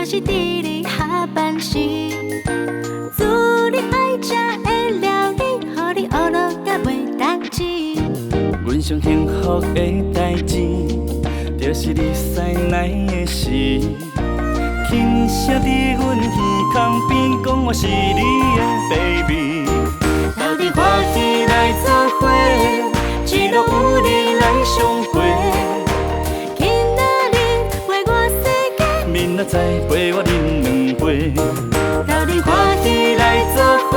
就是伫你下班时，煮你爱食的料理，予你学落甲袂当志。阮上幸福的代志，就是你驶来的时，轻声伫阮耳孔边讲我是你的 baby。斗阵欢喜来作伙，一路有你来相陪。今仔日陪我世界，明仔载陪我饮两杯。斗阵欢喜来作伙，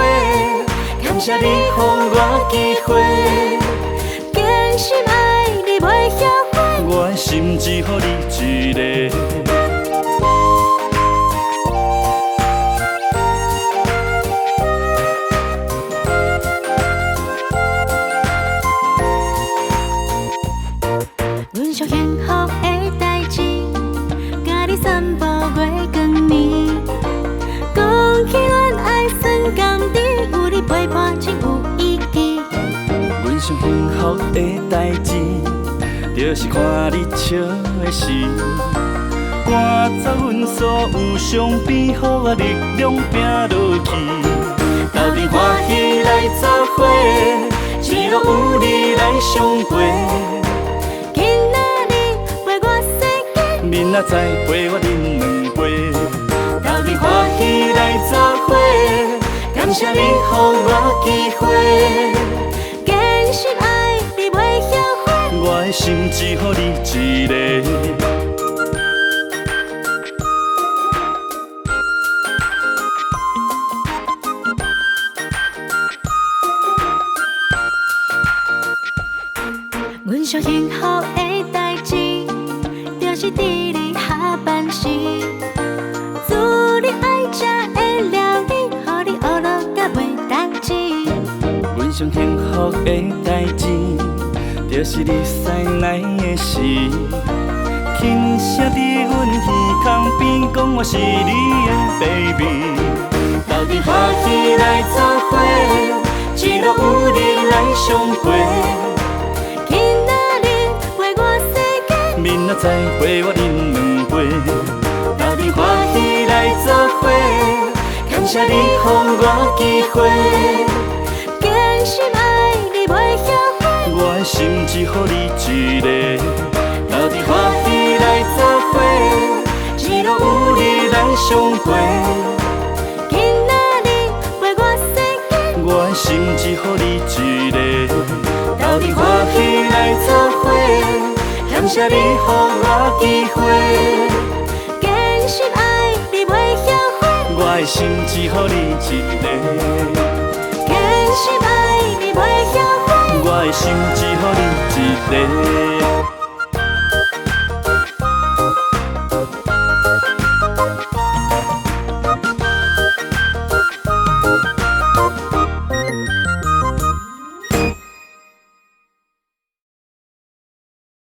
感谢你予我机会。真心爱你袂后悔，我的心只予你一个。阮上幸福的代志，甲你散步月光暝，讲起恋爱酸甘甜，有你陪伴真有意义。阮上幸福的代志，就是看你笑的时，赶走阮所有伤悲，予我力量拼落去。斗阵欢喜来作伙，一路有你来相陪。今仔日陪我世界，明仔载陪我饮两杯。斗阵欢喜来作伙，感谢你予我机会。真心爱你袂后悔，我的心只予你一个。阮上幸福的代志，就是伫你下班时，煮你爱食的料理，予你学落甲袂当志。阮上幸福的代志，就是你驶来的时，轻声伫阮耳孔边讲我是你的 baby。斗阵欢喜来作伙，一路有你来相陪。今仔日陪我世界，明仔载陪我饮两杯。斗阵欢喜来作伙，感谢你予我机会。真心爱你袂后悔，我的心只予你一个。斗阵欢喜来作伙，一路有你来相陪。今仔日陪我世界，我的心只予你一个。斗阵欢喜来作伙，感谢你予我机会。真心爱你袂后悔，我的心只予你一个。真心爱你袂后悔，我的心只予你一个。